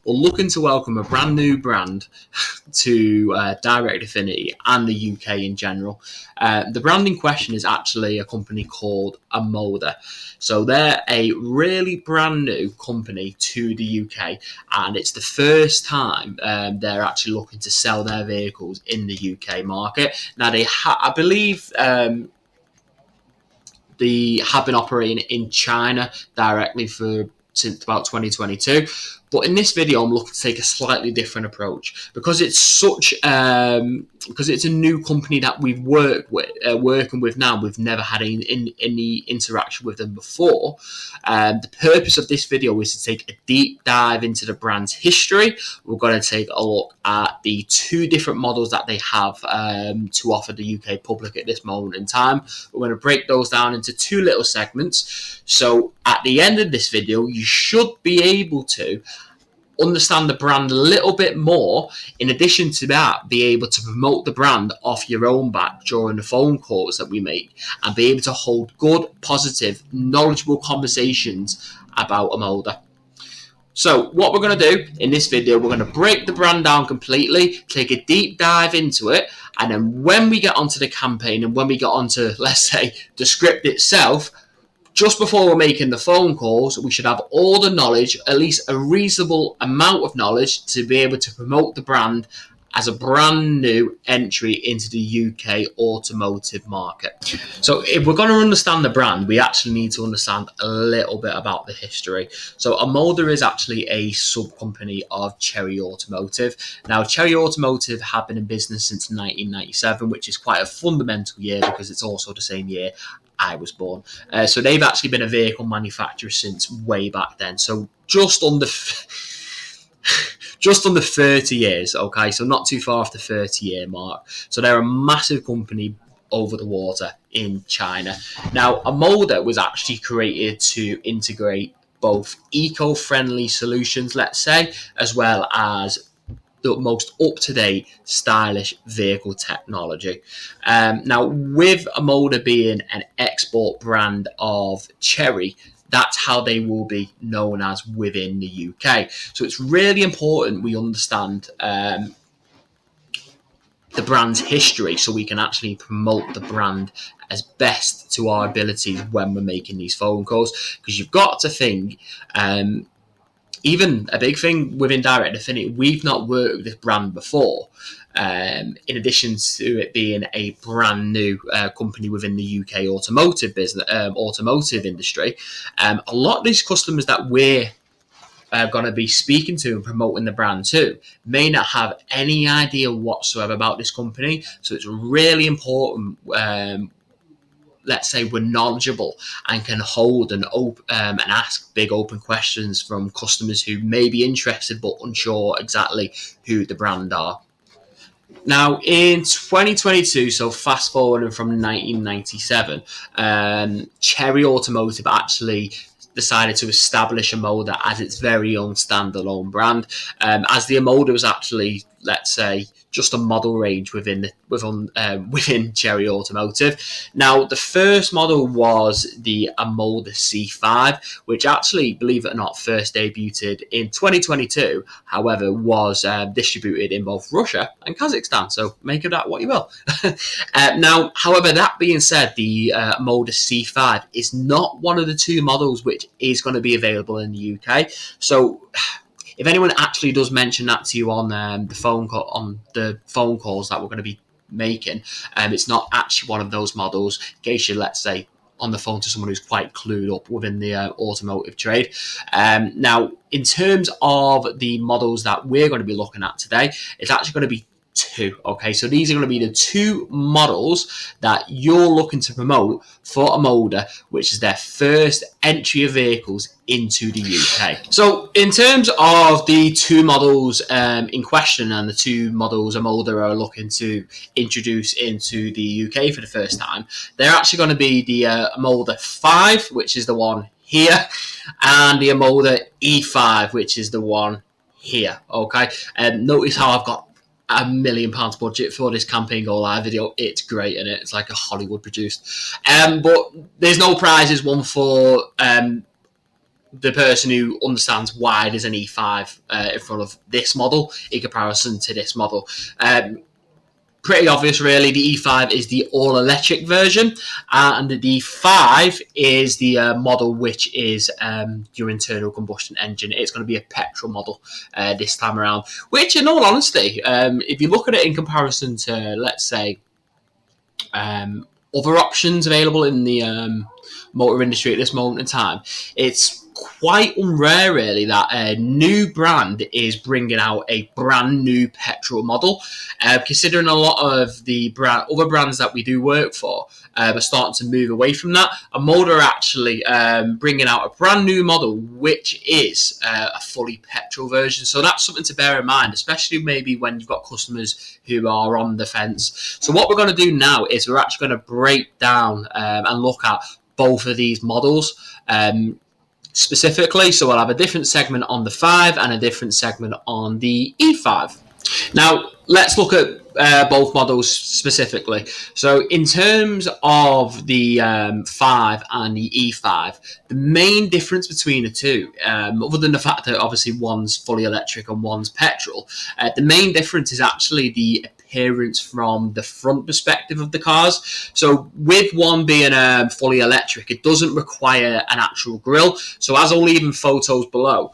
we're looking to welcome a brand new brand to Direct Affinity and the UK in general. The brand in question is actually a company called OMODA. So they're a really brand new company to the UK, and it's the first time they're actually looking to sell their vehicles in the UK market. Now, I believe they have been operating in China directly since about 2022. But in this video, I'm looking to take a slightly different approach because it's because it's a new company that we've working with now. We've never had any interaction with them before. The purpose of this video is to take a deep dive into the brand's history. We're going to take a look at the two different models that they have to offer the UK public at this moment in time. We're going to break those down into two little segments. So at the end of this video, you should be able to understand the brand a little bit more. In addition to that, be able to promote the brand off your own back during the phone calls that we make, and be able to hold good, positive, knowledgeable conversations about OMODA. So what we're going to do in this video, we're going to break the brand down completely, take a deep dive into it, and then when we get onto the campaign and when we get onto, let's say, the script itself, just before we're making the phone calls, we should have all the knowledge, at least a reasonable amount of knowledge, to be able to promote the brand as a brand new entry into the UK automotive market. So if we're going to understand the brand, we actually need to understand a little bit about the history. So OMODA is actually a sub-company of Chery Automotive. Now, Chery Automotive have been in business since 1997, which is quite a fundamental year because it's also the same year I was born. So they've actually been a vehicle manufacturer since way back then. So just under 30 years, okay? So not too far off the 30-year mark. So they're a massive company over the water in China. Now, OMODA was actually created to integrate both eco-friendly solutions, let's say, as well as the most up-to-date, stylish vehicle technology. Now, with OMODA being an export brand of Chery, that's how they will be known as within the UK. So it's really important we understand the brand's history so we can actually promote the brand as best to our abilities when we're making these phone calls. Because you've got to think, even a big thing within Direct Affinity, we've not worked with this brand before. In addition to it being a brand new company within the UK automotive industry, a lot of these customers that we're going to be speaking to and promoting the brand to may not have any idea whatsoever about this company. So it's really important. Let's say we're knowledgeable and can hold and ask big open questions from customers who may be interested but unsure exactly who the brand are. Now, in 2022, so fast forwarding from 1997, Chery Automotive actually decided to establish OMODA as its very own standalone brand, as the OMODA was actually, let's say, just a model range within Chery Automotive. Now, the first model was the OMODA C5, which actually, believe it or not, first debuted in 2022. However, was distributed in both Russia and Kazakhstan. So make of that what you will. Now, however, that being said, the OMODA C5 is not one of the two models which is going to be available in the UK. So if anyone actually does mention that to you on the phone calls that we're going to be making, it's not actually one of those models. In case you're, let's say, on the phone to someone who's quite clued up within the automotive trade. Now, in terms of the models that we're going to be looking at today, it's actually going to be two. Okay, so these are going to be the two models that you're looking to promote for OMODA, which is their first entry of vehicles into the UK. So in terms of the two models in question and the two models OMODA are looking to introduce into the UK for the first time, they're actually going to be the OMODA 5, which is the one here, and the OMODA E5, which is the one here. Okay, notice how I've got £1 million budget for this campaign go live video. It's great, and it's like a Hollywood produced. But there's no prizes won for the person who understands why there's an E5 in front of this model in comparison to this model. Pretty obvious, really. The E5 is the all-electric version, and the D5 is the model which is your internal combustion engine. It's going to be a petrol model this time around, which, in all honesty, if you look at it in comparison to, let's say, other options available in the motor industry at this moment in time, it's quite unrare, really, that a new brand is bringing out a brand new petrol model. Considering a lot of the other brands that we do work for are starting to move away from that, OMODA are actually bringing out a brand new model, which is a fully petrol version. So that's something to bear in mind, especially maybe when you've got customers who are on the fence. So what we're going to do now is we're actually going to break down and look at both of these models specifically. So we'll have a different segment on the 5 and a different segment on the E5. Now, let's look at both models specifically. So in terms of the 5 and the E5, the main difference between the two, other than the fact that obviously one's fully electric and one's petrol, the main difference is actually the appearance from the front perspective of the cars. So with one being fully electric, it doesn't require an actual grille. So as I'll leave in photos below,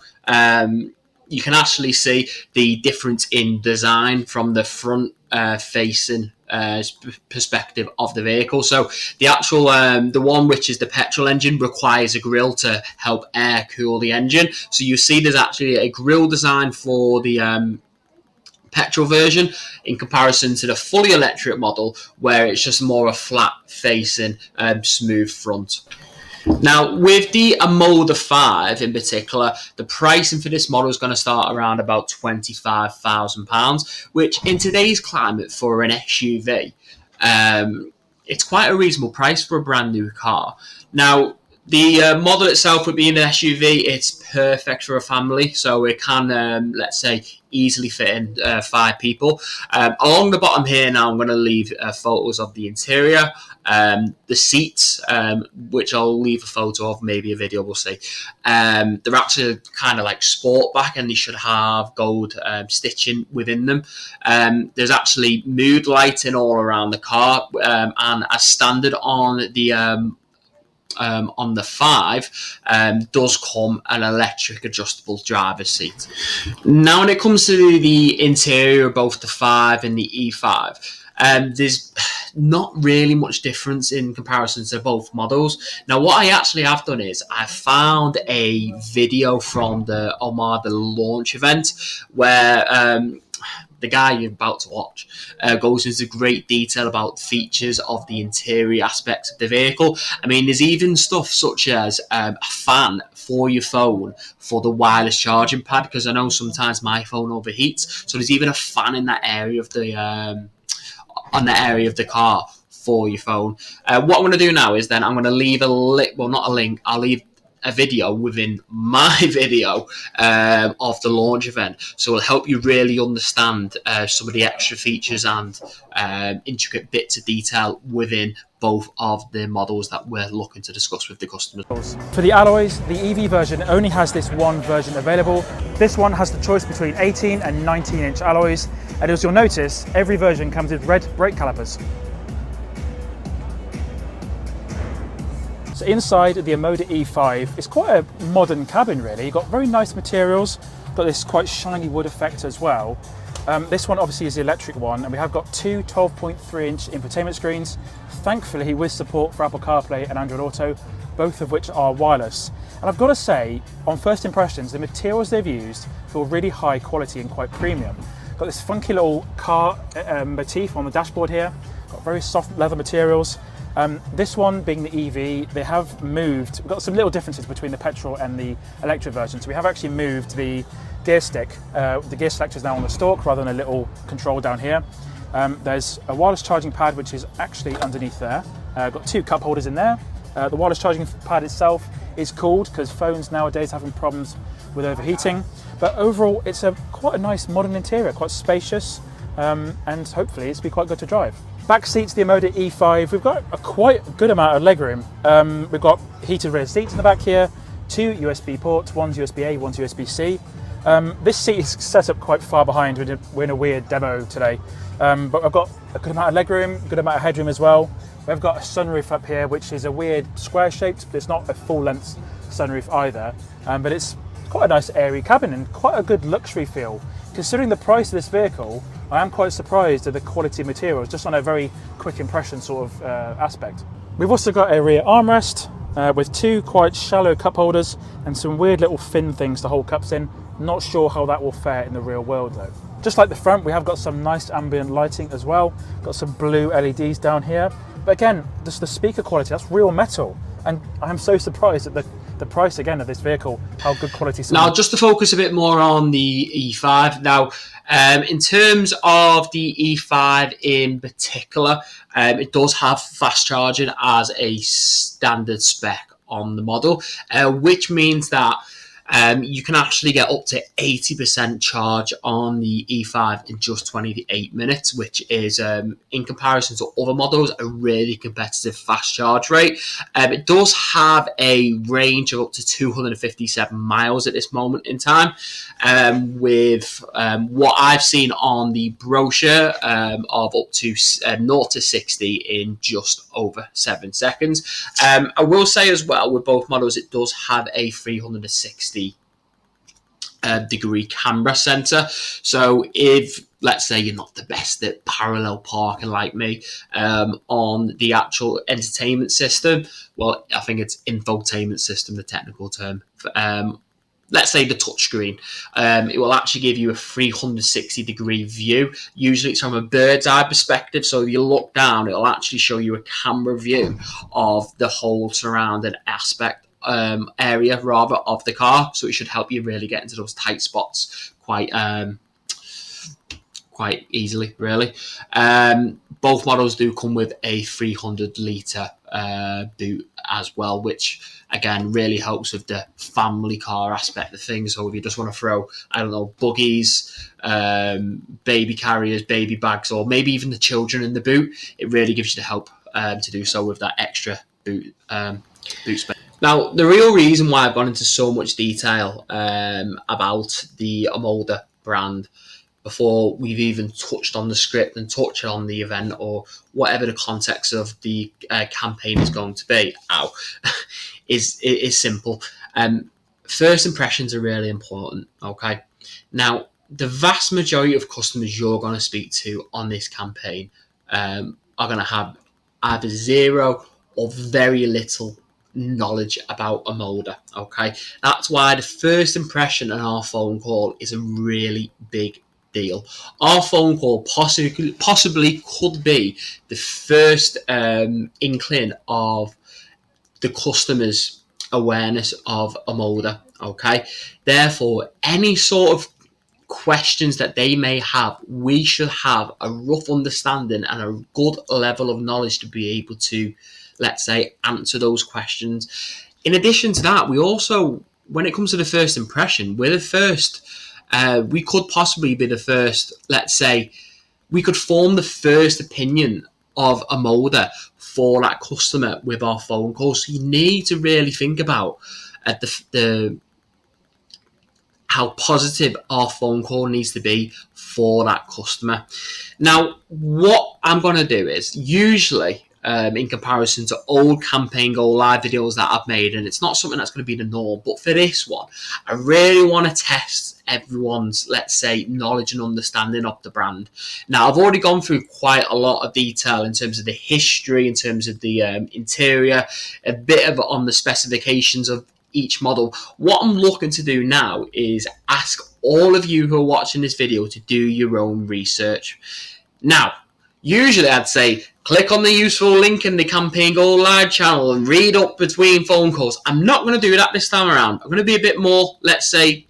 you can actually see the difference in design from the front facing perspective of the vehicle. So the actual the one which is the petrol engine requires a grille to help air cool the engine. So you see there's actually a grille design for the petrol version in comparison to the fully electric model, where it's just more a flat facing smooth front. Now, with the OMODA 5 in particular, the pricing for this model is going to start around about £25,000, which in today's climate for an SUV, it's quite a reasonable price for a brand new car. Now, the model itself, with being an SUV, it's perfect for a family, so it can, let's say, easily fit in 5 people. Along the bottom here now, I'm going to leave photos of the interior, the seats, which I'll leave a photo of, maybe a video, we'll see. They're actually kind of like sport back, and they should have gold stitching within them. There's actually mood lighting all around the car, and as standard on the 5 does come an electric adjustable driver's seat. Now, when it comes to the interior of both the 5 and the E5, there's not really much difference in comparison to both models. Now, what I actually have done is I found a video from the OMODA launch event where the guy you're about to watch goes into great detail about features of the interior aspects of the vehicle. I mean, there's even stuff such as a fan for your phone for the wireless charging pad, because I know sometimes my phone overheats. So there's even a fan in that area of the on the area of the car for your phone. What I'm going to do now is then I'm going to leave a link. Well, not a link. I'll leave a video within my video of the launch event, so it'll help you really understand some of the extra features and intricate bits of detail within both of the models that we're looking to discuss with the customers. For the alloys, the EV version only has this one version available. This one has the choice between 18 and 19-inch alloys, and as you'll notice, every version comes with red brake calipers. So inside the OMODA E5, it's quite a modern cabin really. You've got very nice materials, got this quite shiny wood effect as well. This one obviously is the electric one, and we have got 2 12.3-inch infotainment screens, thankfully with support for Apple CarPlay and Android Auto, both of which are wireless. And I've got to say, on first impressions, the materials they've used feel really high quality and quite premium. Got this funky little car motif on the dashboard here, got very soft leather materials. This one being the EV, they have moved, we've got some little differences between the petrol and the electric version. So we have actually moved the gear stick, the gear selector is now on the stalk rather than a little control down here. There's a wireless charging pad which is actually underneath there. Got 2 cup holders in there. The wireless charging pad itself is cooled because phones nowadays are having problems with overheating. But overall, it's quite a nice modern interior, quite spacious, and hopefully it's be quite good to drive. Back seats, the OMODA E5, we've got a quite good amount of legroom. We've got heated rear seats in the back here, 2 USB ports, one's USB-A, one's USB-C. This seat is set up quite far behind. We're in a weird demo today, but I've got a good amount of legroom, a good amount of headroom as well. We've got a sunroof up here, which is a weird square shaped, but it's not a full length sunroof either. But it's quite a nice airy cabin and quite a good luxury feel. Considering the price of this vehicle, I am quite surprised at the quality of materials, just on a very quick impression sort of aspect. We've also got a rear armrest with 2 quite shallow cup holders and some weird little fin things to hold cups in. Not sure how that will fare in the real world though. Just like the front, we have got some nice ambient lighting as well. Got some blue LEDs down here. But again, just the speaker quality, that's real metal. And I'm so surprised at the price again of this vehicle, how good quality. Now, just to focus a bit more on the E5. Now, in terms of the E5 in particular, it does have fast charging as a standard spec on the model, which means that you can actually get up to 80% charge on the E5 in just 28 minutes, which is, in comparison to other models, a really competitive fast charge rate. It does have a range of up to 257 miles at this moment in time, with what I've seen on the brochure of up to 0 to 60 in just over 7 seconds. I will say as well, with both models, it does have a 360 degree camera sensor. So if, let's say, you're not the best at parallel parking like me, on the actual entertainment system, well, I think it's infotainment system, the technical term, let's say the touchscreen, it will actually give you a 360 degree view. Usually it's from a bird's eye perspective, so if you look down, it'll actually show you a camera view of the whole surrounding aspect area rather of the car, so it should help you really get into those tight spots quite easily, really. Both models do come with a 300 litre boot as well, which again really helps with the family car aspect of things. So if you just want to throw, I don't know, buggies, baby carriers, baby bags, or maybe even the children in the boot, it really gives you the help to do so with that extra boot space. Now, the real reason why I've gone into so much detail about the OMODA brand before we've even touched on the script and touched on the event or whatever the context of the campaign is going to be, is simple. First impressions are really important, okay? Now, the vast majority of customers you're going to speak to on this campaign are going to have either zero or very little knowledge about OMODA, okay? That's why the first impression on our phone call is a really big deal. Our phone call possibly could be the first inkling of the customer's awareness of OMODA, okay? Therefore, any sort of questions that they may have, we should have a rough understanding and a good level of knowledge to be able to, let's say, answer those questions. In addition to that, we also, when it comes to the first impression, we're the first, we could possibly be the first, let's say, we could form the first opinion of OMODA for that customer with our phone call. So you need to really think about how positive our phone call needs to be for that customer. Now, what I'm going to do is, usually, in comparison to old campaign go live videos that I've made, and it's not something that's going to be the norm, but for this one, I really want to test everyone's, let's say, knowledge and understanding of the brand. Now, I've already gone through quite a lot of detail in terms of the history, in terms of the interior, a bit of on the specifications of each model. What I'm looking to do now is ask all of you who are watching this video to do your own research. Now, usually I'd say click on the useful link in the Campaign Go Live channel and read up between phone calls. I'm not going to do that this time around. I'm going to be a bit more, let's say,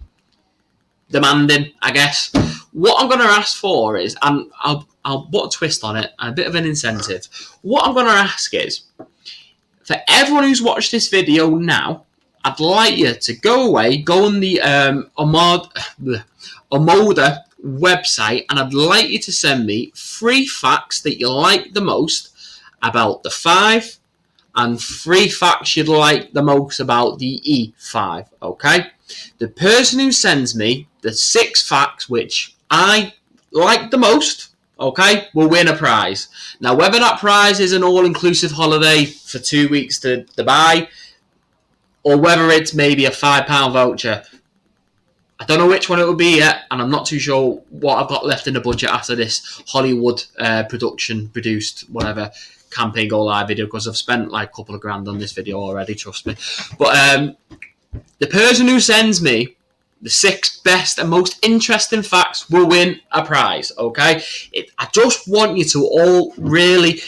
demanding, I guess. What I'm going to ask for is, and I'll put a twist on it, and a bit of an incentive. What I'm going to ask is, for everyone who's watched this video now, I'd like you to go away, go on the OMODA website, and I'd like you to send me 3 facts that you like the most about the 5 and 3 facts you'd like the most about the E5, okay? The person who sends me the 6 facts which I like the most, okay, will win a prize. Now, whether that prize is an all-inclusive holiday for 2 weeks to Dubai, or whether it's maybe a £5 voucher, I don't know which one it will be yet, and I'm not too sure what I've got left in the budget after this Hollywood produced, whatever, campaign go live video, because I've spent like a couple of grand on this video already, trust me. But the person who sends me the 6 best and most interesting facts will win a prize, okay? I just want you to all really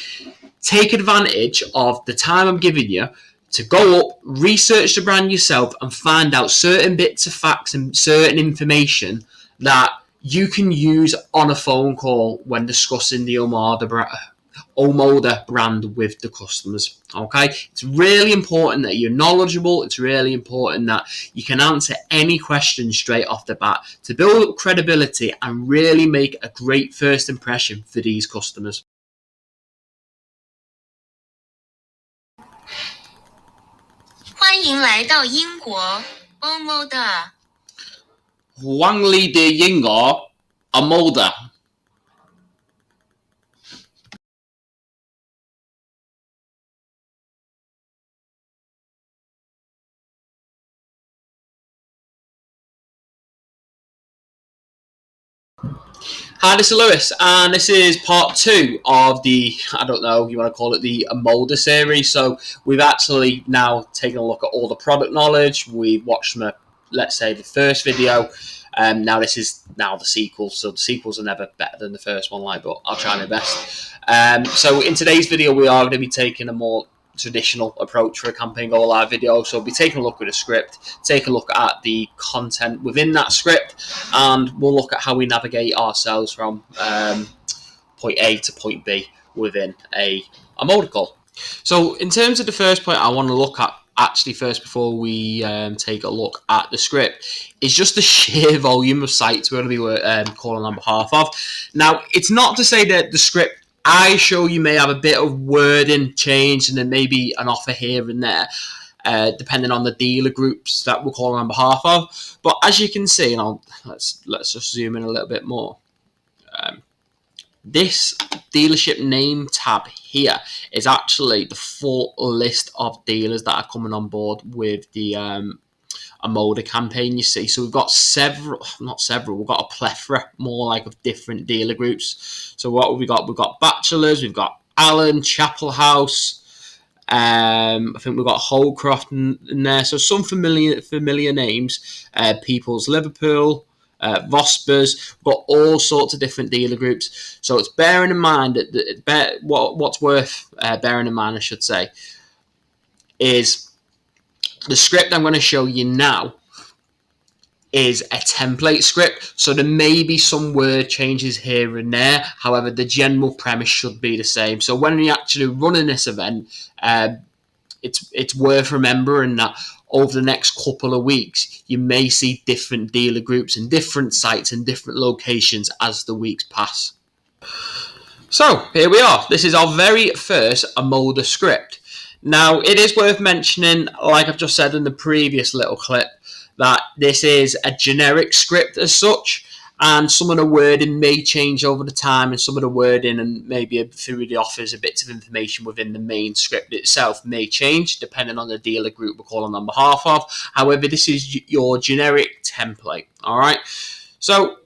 take advantage of the time I'm giving you to go up, research the brand yourself, and find out certain bits of facts and certain information that you can use on a phone call when discussing the OMODA brand with the customers. Okay, it's really important that you're knowledgeable. It's really important that you can answer any question straight off the bat to build up credibility and really make a great first impression for these customers. 欢迎来到英国 OMODA。 欢迎的英国 OMODA。 Hi, this is Lewis, and this is part 2 of the, I don't know, you want to call it the OMODA series. So we've actually now taken a look at all the product knowledge. We've watched from, let's say, the first video. Now this is now the sequel, so the sequels are never better than the first one, but I'll try my best. So in today's video, we are going to be taking a more traditional approach for a campaign go live video. So we'll be taking a look at the script, take a look at the content within that script, and we'll look at how we navigate ourselves from point A to point B within a OMODA call. So in terms of the first point I want to look at, actually first before we take a look at the script, is just the sheer volume of sites we're going to be calling on behalf of. Now, it's not to say that the script I show you may have a bit of wording change and then maybe an offer here and there, depending on the dealer groups that we're calling on behalf of. But as you can see, and let's just zoom in a little bit more. This dealership name tab here is actually the full list of dealers that are coming on board with the OMODA campaign, you see. So we've got we've got a plethora more like of different dealer groups. So what have we got? We've got Bachelors, we've got Allen, Chapel House, I think we've got Holcroft in there. So some familiar names, People's Liverpool, Vospers. We've got all sorts of different dealer groups. So it's bearing in mind that what's worth bearing in mind, I should say, is the script I'm going to show you now is a template script, so there may be some word changes here and there. However, the general premise should be the same. So when you're actually running this event, it's worth remembering that over the next couple of weeks, you may see different dealer groups and different sites and different locations as the weeks pass. So here we are. This is our very first OMODA script. Now, it is worth mentioning, like I've just said in the previous little clip, that this is a generic script as such, and some of the wording may change over the time, and some of the wording and maybe through the offers, a bits of information within the main script itself may change depending on the dealer group we're calling on behalf of. However, this is your generic template, all right? So,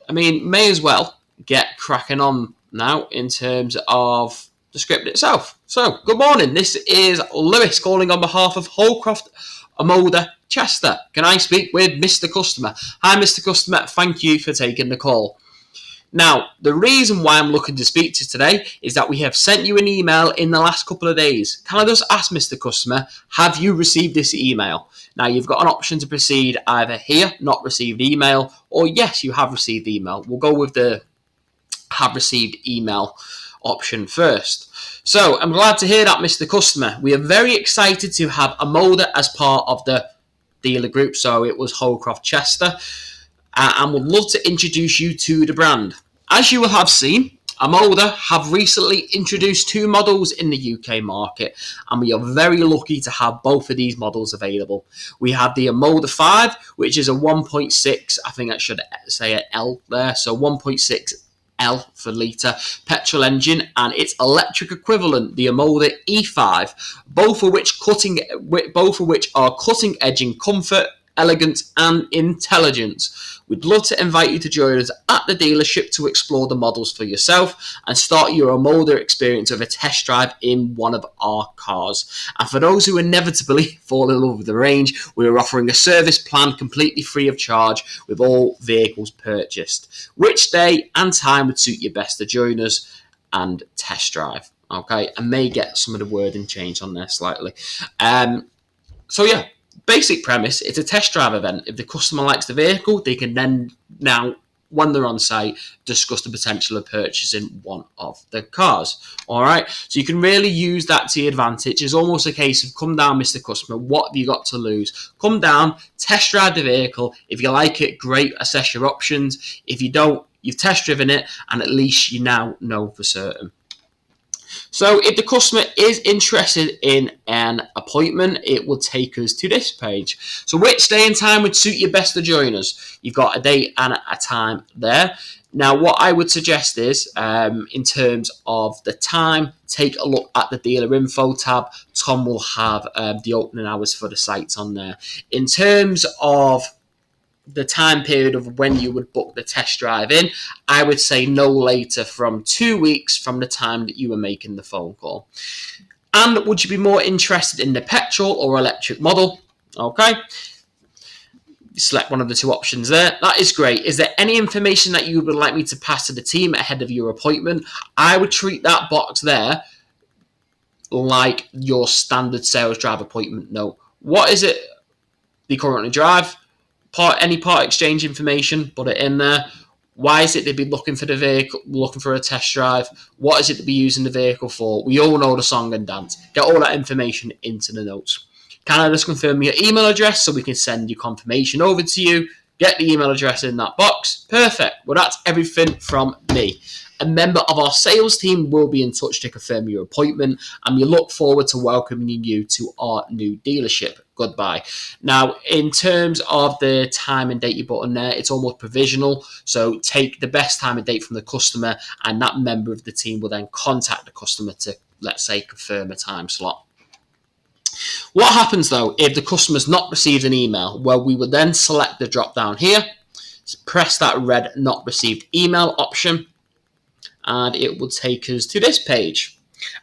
I mean, may as well get cracking on now in terms of the script itself. So, good morning. This is Lewis calling on behalf of Holcroft OMODA Chester. Can I speak with Mr. Customer? Hi, Mr. Customer. Thank you for taking the call. Now, the reason why I'm looking to speak to you today is that we have sent you an email in the last couple of days. Can I just ask, Mr. Customer, have you received this email? Now, you've got an option to proceed either here, not received email, or yes, you have received email. We'll go with the have received email option first. So I'm glad to hear that, Mr. Customer. We are very excited to have OMODA as part of the dealer group. So it was Holcroft Chester, and would love to introduce you to the brand. As you will have seen, OMODA have recently introduced 2 models in the UK market, and we are very lucky to have both of these models available. We have the OMODA 5, which is a 1.6, I think I should say an L there, so 1.6 L for litre petrol engine, and its electric equivalent, the OMODA E5, both of which are cutting edge in comfort, elegance and intelligence. We'd love to invite you to join us at the dealership to explore the models for yourself and start your OMODA experience of a test drive in one of our cars. And for those who inevitably fall in love with the range, we're offering a service plan completely free of charge with all vehicles purchased. Which day and time would suit you best to join us and test drive? Okay, I may get some of the wording changed on there slightly. So yeah, basic premise, it's a test drive event. If the customer likes the vehicle, they can then now, when they're on site, discuss the potential of purchasing one of the cars. All right, so you can really use that to your advantage. It's almost a case of come down, Mr. Customer, what have you got to lose? Come down, test drive the vehicle. If you like it, great, assess your options. If you don't, you've test driven it, and at least you now know for certain. So if the customer is interested in an appointment, it will take us to this page. So which day and time would suit you best to join us? You've got a date and a time there. Now, what I would suggest is, in terms of the time, take a look at the dealer info tab. Tom will have the opening hours for the sites on there. In terms of the time period of when you would book the test drive in, I would say no later from 2 weeks from the time that you were making the phone call. And would you be more interested in the petrol or electric model? Okay. Select one of the 2 options there. That is great. Is there any information that you would like me to pass to the team ahead of your appointment? I would treat that box there like your standard sales drive appointment note. What is it they currently drive? Any part exchange information, put it in there. Why is it they'd be looking for the vehicle, looking for a test drive? What is it they'd be using the vehicle for? We all know the song and dance. Get all that information into the notes. Can I just confirm your email address so we can send your confirmation over to you? Get the email address in that box. Perfect. Well, that's everything from me. A member of our sales team will be in touch to confirm your appointment, and we look forward to welcoming you to our new dealership. Goodbye. Now, in terms of the time and date you put on there, it's almost provisional. So take the best time and date from the customer, and that member of the team will then contact the customer to, let's say, confirm a time slot. What happens though if the customer's not received an email? Well, we would then select the drop down here, press that red not received email option, and it will take us to this page.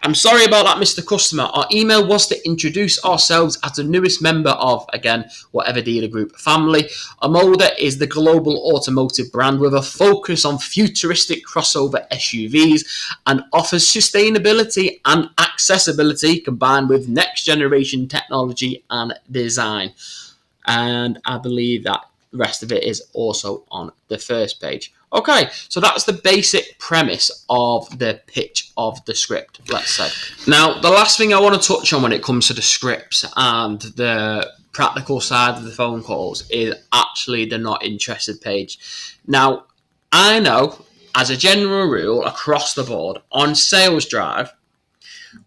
I'm sorry about that, Mr. Customer. Our email was to introduce ourselves as the newest member of, again, whatever dealer group family. OMODA is the global automotive brand with a focus on futuristic crossover SUVs and offers sustainability and accessibility combined with next generation technology and design. And I believe that the rest of it is also on the first page. Okay, so that's the basic premise of the pitch of the script, let's say. Now, the last thing I want to touch on when it comes to the scripts and the practical side of the phone calls is actually the not interested page. Now, I know, as a general rule, across the board, on Sales Drive,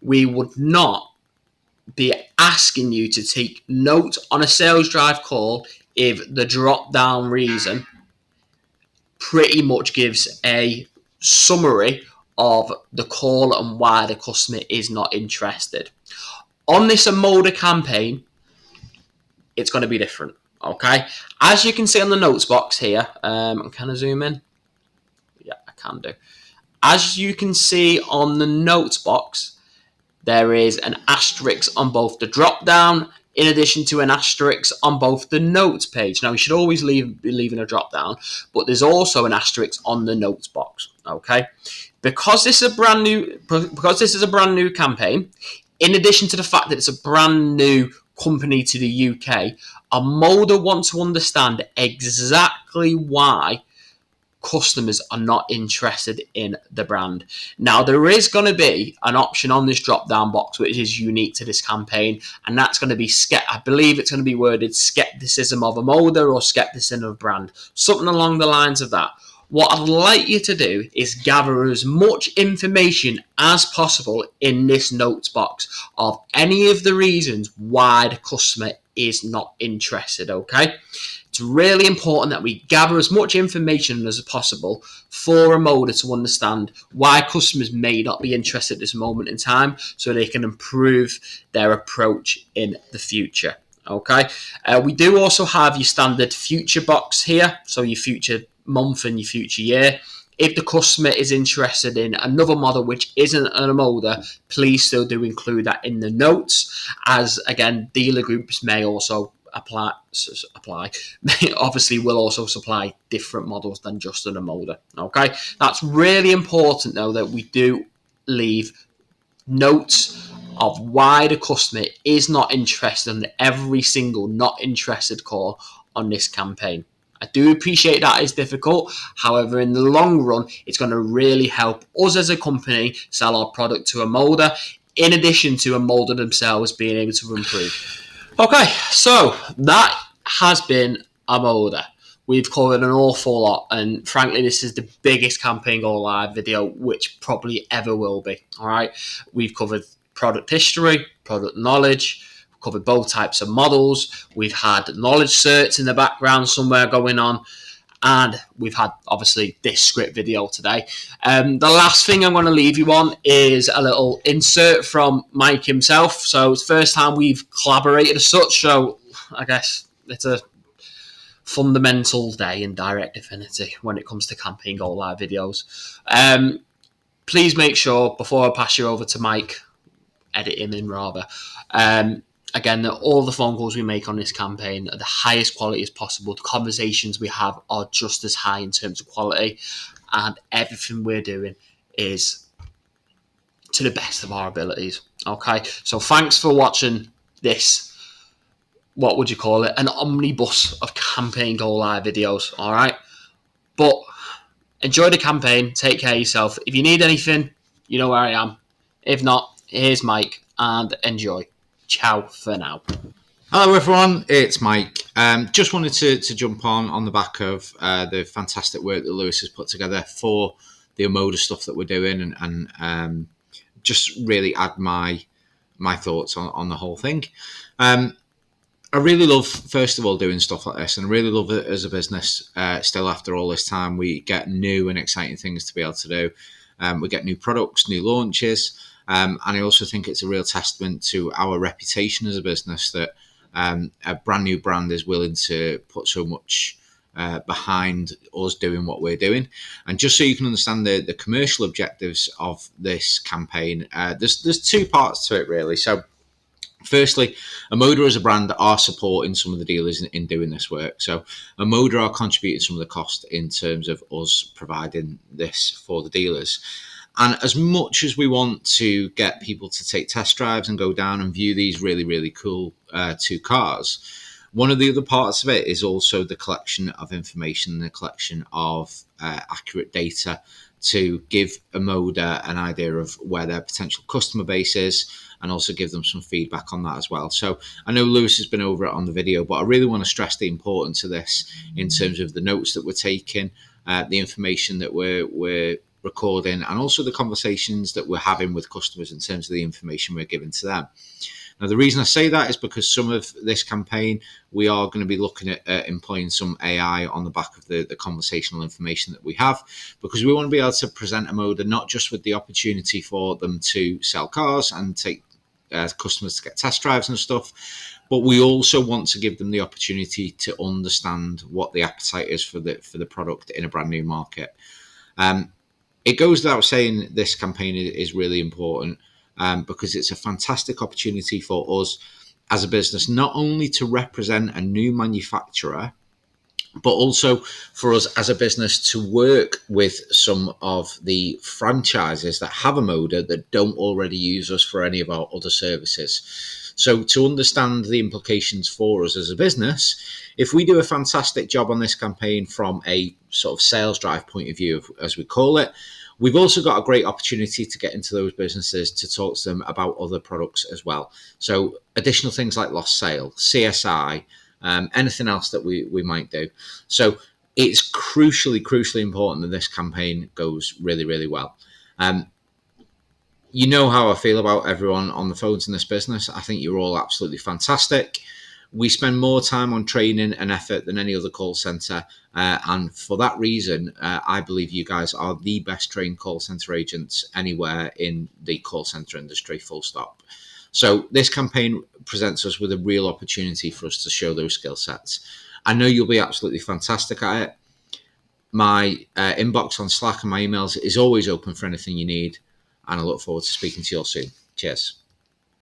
we would not be asking you to take note on a Sales Drive call if the drop-down reason pretty much gives a summary of the call and why the customer is not interested. On this OMODA campaign, it's going to be different, okay? As you can see on the notes box here, can I zoom in? Yeah, I can do. As you can see on the notes box, there is an asterisk on both the drop-down in addition to an asterisk on both the notes page. Now, you should always be leaving a drop down, but there's also an asterisk on the notes box. Okay, because this is a brand new campaign. In addition to the fact that it's a brand new company to the UK, OMODA want to understand exactly why customers are not interested in the brand. Now, there is going to be an option on this drop-down box which is unique to this campaign, and that's going to be, I believe it's going to be worded skepticism of OMODA or skepticism of brand, something along the lines of that. What I'd like you to do is gather as much information as possible in this notes box of any of the reasons why the customer is not interested, okay? It's really important that we gather as much information as possible for OMODA to understand why customers may not be interested at this moment in time so they can improve their approach in the future. Okay, we do also have your standard future box here, so your future month and your future year. If the customer is interested in another model which isn't an OMODA, please still do include that in the notes, as again, dealer groups may also apply obviously will also supply different models than just an OMODA. Okay, that's really important though, that we do leave notes of why the customer is not interested in every single not interested call on this campaign. I do appreciate that is difficult. However, in the long run, it's going to really help us as a company sell our product to OMODA, in addition to OMODA themselves being able to improve. Okay, so that has been OMODA. We've covered an awful lot, and frankly, this is the biggest campaign go live video which probably ever will be. All right, we've covered product history, product knowledge, we've covered both types of models. We've had knowledge certs in the background somewhere going on, and we've had obviously this script video today. The last thing I'm going to leave you on is a little insert from Mike himself. So it's the first time we've collaborated as such. So I guess it's a fundamental day in Direct Affinity when it comes to campaign go live videos. Please make sure, before I pass you over to Mike, edit him in rather, again, that all the phone calls we make on this campaign are the highest quality as possible. The conversations we have are just as high in terms of quality, and everything we're doing is to the best of our abilities. Okay, so thanks for watching this, what would you call it, an omnibus of campaign go live videos. All right, but enjoy the campaign, take care of yourself. If you need anything, you know where I am. If not, here's Mike, and enjoy. Ciao for now. Hello everyone, it's Mike. Just wanted to jump on the back of the fantastic work that Lewis has put together for the OMODA stuff that we're doing, and just really add my thoughts on the whole thing. I really love, first of all, doing stuff like this, and I really love it as a business. Still, after all this time, we get new and exciting things to be able to do. We get new products, new launches, and I also think it's a real testament to our reputation as a business that a brand new brand is willing to put so much behind us doing what we're doing. And just so you can understand the commercial objectives of this campaign, there's two parts to it really. So firstly, OMODA as a brand are supporting some of the dealers in doing this work. So OMODA are contributing some of the cost in terms of us providing this for the dealers. And as much as we want to get people to take test drives and go down and view these really, really cool two cars, one of the other parts of it is also the collection of information, the collection of accurate data to give OMODA an idea of where their potential customer base is, and also give them some feedback on that as well. So I know Lewis has been over it on the video, but I really want to stress the importance of this in terms of the notes that we're taking, the information that we're recording, and also the conversations that we're having with customers in terms of the information we're giving to them. Now, the reason I say that is because some of this campaign, we are going to be looking at employing some AI on the back of the conversational information that we have, because we want to be able to present OMODA not just with the opportunity for them to sell cars and take customers to get test drives and stuff, but we also want to give them the opportunity to understand what the appetite is for the product in a brand new market. It goes without saying this campaign is really important, because it's a fantastic opportunity for us as a business, not only to represent a new manufacturer, but also for us as a business to work with some of the franchises that have OMODA that don't already use us for any of our other services. So to understand the implications for us as a business, if we do a fantastic job on this campaign from a sort of sales drive point of view, as we call it, we've also got a great opportunity to get into those businesses to talk to them about other products as well. So additional things like lost sale, CSI, anything else that we might do. So it's crucially important that this campaign goes really, really well. You know how I feel about everyone on the phones in this business. I think you're all absolutely fantastic. We spend more time on training and effort than any other call centre. And for that reason, I believe you guys are the best trained call centre agents anywhere in the call centre industry, full stop. So this campaign presents us with a real opportunity for us to show those skill sets. I know you'll be absolutely fantastic at it. My inbox on Slack and my emails is always open for anything you need. And I look forward to speaking to you all soon. Cheers.